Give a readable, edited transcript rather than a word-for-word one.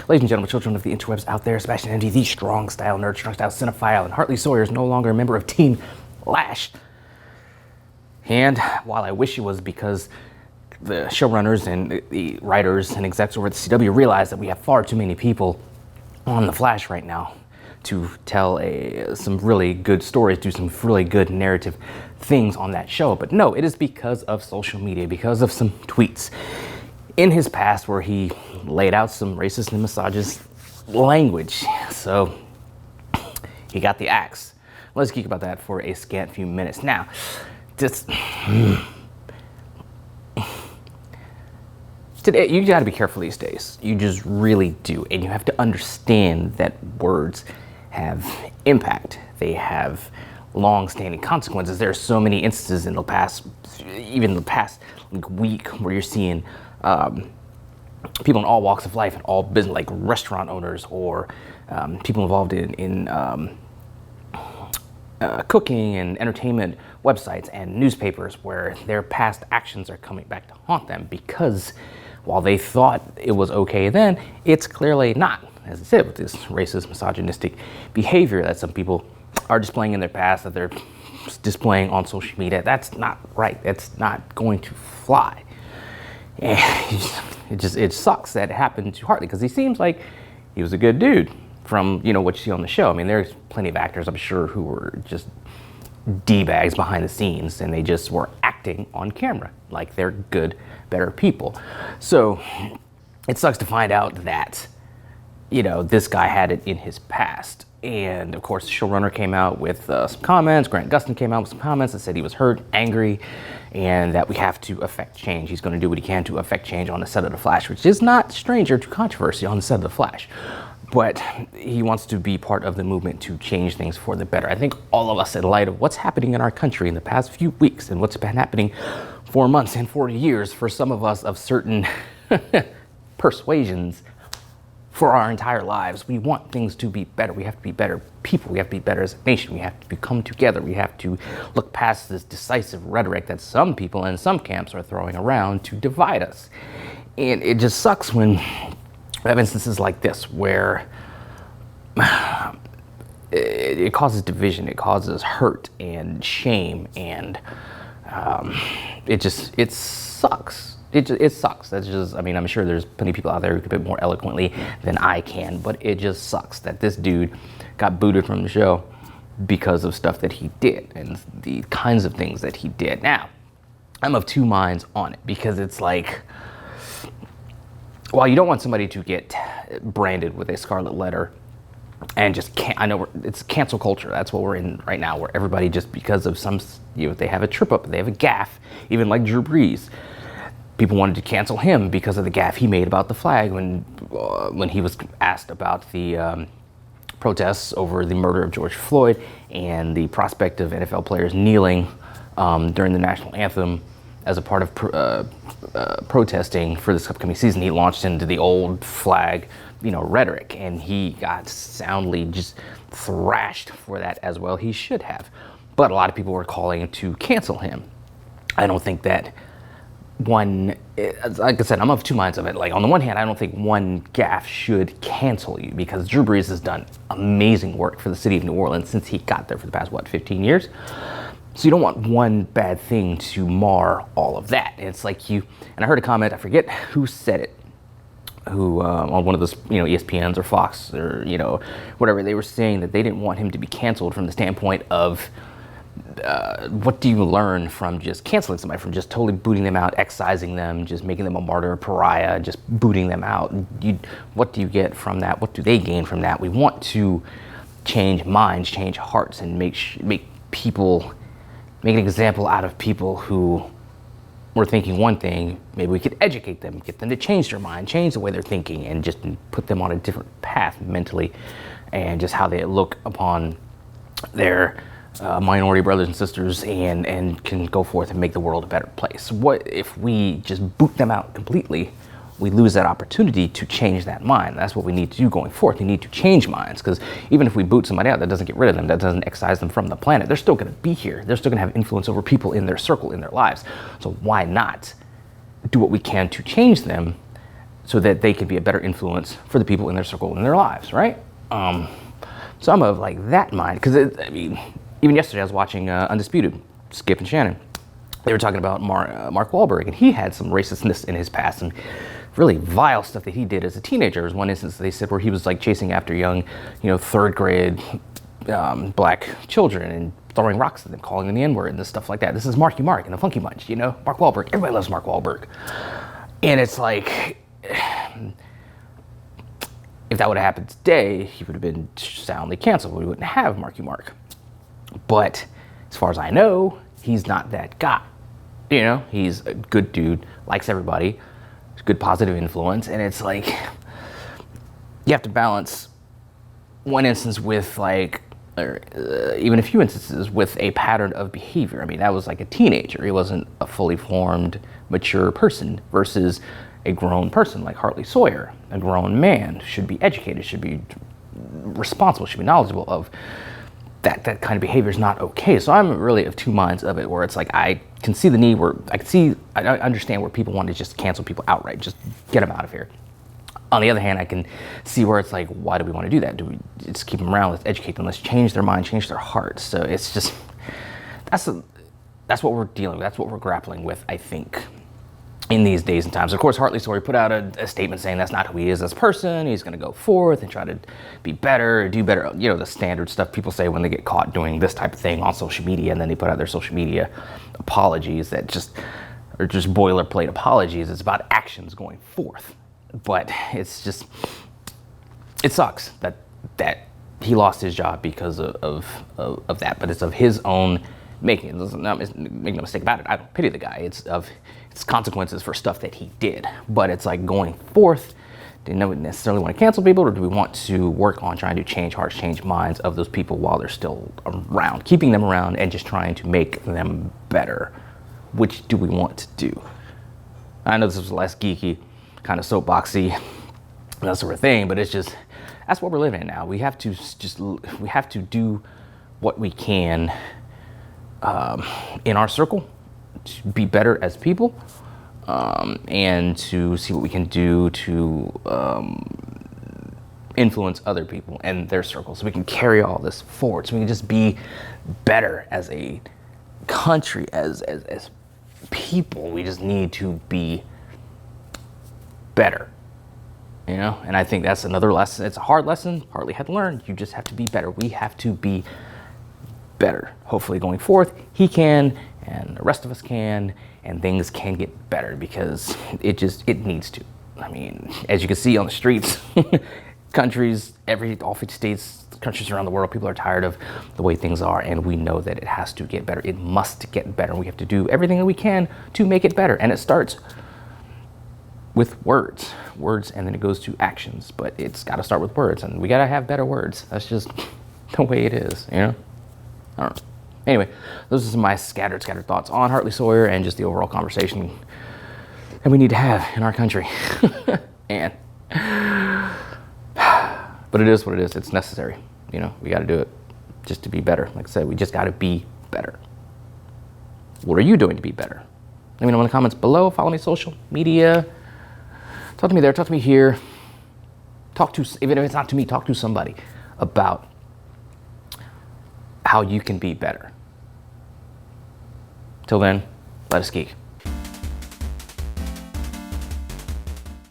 Ladies and gentlemen, children of the interwebs out there, Sebastian Andy, the strong style nerd, strong style cinephile, and Hartley Sawyer is no longer a member of Team Lash. And while I wish it was because the showrunners and the writers and execs over at the CW realized that we have far too many people on the Flash right now to tell some really good stories, do some really good narrative things on that show. But no, it is because of social media, because of some tweets in his past where he laid out some racist and misogynist language. So he got the axe. Let's geek about that for a scant few minutes. Now, today, you gotta be careful these days. You just really do. And you have to understand that words have impact. They have long-standing consequences. There are so many instances in the past, even the past week, where you're seeing people in all walks of life and all business, like restaurant owners or people involved in cooking and entertainment websites and newspapers, where their past actions are coming back to haunt them because while they thought it was okay then, it's clearly not. As I said, with this racist, misogynistic behavior that some people are displaying in their past, that they're displaying on social media, that's not right. That's not going to fly. It sucks that it happened to Hartley, because he seems like he was a good dude from, you know, what you see on the show. I mean, there's plenty of actors, I'm sure, who were just D-bags behind the scenes, and they just were acting on camera like they're good, better people. So it sucks to find out that, you know, this guy had it in his past. And of course, the showrunner came out with some comments. Grant Gustin came out with some comments that said he was hurt, angry, and that we have to affect change. He's going to do what he can to affect change on the set of The Flash, which is not stranger to controversy on the set of The Flash. But he wants to be part of the movement to change things for the better. I think all of us, in light of what's happening in our country in the past few weeks and what's been happening for months and 40 years for some of us of certain persuasions for our entire lives, we want things to be better. We have to be better people. We have to be better as a nation. We have to come together. We have to look past this decisive rhetoric that some people in some camps are throwing around to divide us. And it just sucks when we have instances like this where it causes division, it causes hurt and shame, and it sucks. It sucks. That's just, I mean, I'm sure there's plenty of people out there who could put it more eloquently than I can, but it just sucks that this dude got booted from the show because of stuff that he did and the kinds of things that he did. Now, I'm of two minds on it, because it's like, while you don't want somebody to get branded with a scarlet letter and just can't, I know it's cancel culture. That's what we're in right now, where everybody just because of some, you know, they have a trip up, they have a gaffe, even like Drew Brees. People wanted to cancel him because of the gaffe he made about the flag when he was asked about the protests over the murder of George Floyd and the prospect of NFL players kneeling during the national anthem as a part of protesting for this upcoming season. He launched into the old flag, you know, rhetoric, and he got soundly just thrashed for that, as well he should have. But a lot of people were calling to cancel him. I don't think that one, like I said, I'm of two minds of it. Like, on the one hand, I don't think one gaffe should cancel you, because Drew Brees has done amazing work for the city of New Orleans since he got there for the past, 15 years? So you don't want one bad thing to mar all of that. It's like and I heard a comment, I forget who said it, who on one of those, you know, ESPNs or Fox or, you know, whatever, they were saying that they didn't want him to be canceled from the standpoint of what do you learn from just canceling somebody, from just totally booting them out, excising them, just making them a martyr, a pariah, just booting them out? What do you get from that? What do they gain from that? We want to change minds, change hearts, and make an example out of people who were thinking one thing. Maybe we could educate them, get them to change their mind, change the way they're thinking, and just put them on a different path mentally, and just how they look upon their minority brothers and sisters, and can go forth and make the world a better place. What if we just boot them out completely? We lose that opportunity to change that mind. That's what we need to do going forth. We need to change minds, because even if we boot somebody out, that doesn't get rid of them, that doesn't excise them from the planet. They're still going to be here. They're still going to have influence over people in their circle, in their lives. So why not do what we can to change them, so that they can be a better influence for the people in their circle and in their lives, right? So I'm of like that mind, because I mean, even yesterday I was watching Undisputed, Skip and Shannon. They were talking about Mark Wahlberg, and he had some racistness in his past and really vile stuff that he did as a teenager. There's one instance they said where he was like chasing after young, third grade black children and throwing rocks at them, calling them the N-word and this stuff like that. This is Marky Mark and the Funky Bunch, Mark Wahlberg. Everybody loves Mark Wahlberg. And it's like, if that would have happened today, he would have been soundly canceled. We wouldn't have Marky Mark. But as far as I know, he's not that guy. He's a good dude, likes everybody, good positive influence. And it's like, you have to balance one instance with like, or even a few instances with a pattern of behavior. I mean, that was like a teenager. He wasn't a fully formed, mature person versus a grown person like Hartley Sawyer. A grown man should be educated, should be responsible, should be knowledgeable of that kind of behavior is not okay. So I'm really of two minds of it, where it's like I can see the need, where I understand where people want to just cancel people outright, just get them out of here. On the other hand, I can see where it's like, why do we want to do that? Do we just keep them around? Let's educate them. Let's change their mind, change their hearts. So it's just, that's what we're dealing with. That's what we're grappling with, I think, in these days and times. Of course, Hartley Sawyer put out a statement saying that's not who he is as a person. He's going to go forth and try to be better, do better. The standard stuff people say when they get caught doing this type of thing on social media, and then they put out their social media apologies that are just boilerplate apologies. It's about actions going forth. But it's just, it sucks that he lost his job because of that. But it's of his own making. Make no mistake about it. I don't pity the guy. It's consequences for stuff that he did. But it's like going forth. Do we necessarily want to cancel people, or do we want to work on trying to change hearts, change minds of those people while they're still around, keeping them around and just trying to make them better? Which do we want to do? I know this was less geeky, kind of soapboxy, that sort of thing, but it's just, that's what we're living in now. We have to do what we can in our circle to be better as people, and to see what we can do to influence other people and their circles, so we can carry all this forward, so we can just be better as a country, as people. We just need to be better, and I think that's another lesson. It's a hard lesson. Hartley had to learn. You just have to be better. We have to be better. Hopefully going forth, he can, and the rest of us can, and things can get better, because it needs to. I mean, as you can see on the streets, countries, all 50 states, countries around the world, people are tired of the way things are, and we know that it has to get better. It must get better. We have to do everything that we can to make it better, and it starts with words, and then it goes to actions. But it's got to start with words, and we got to have better words. That's just the way it is, I don't know. Anyway, those are my scattered thoughts on Hartley Sawyer and just the overall conversation that we need to have in our country. And but it is what it is. It's necessary. We got to do it just to be better. Like I said, we just got to be better. What are you doing to be better? Let me know in the comments below. Follow me on social media. Talk to me there, talk to me here. Even if it's not to me, talk to somebody about how you can be better. Till then, let us geek.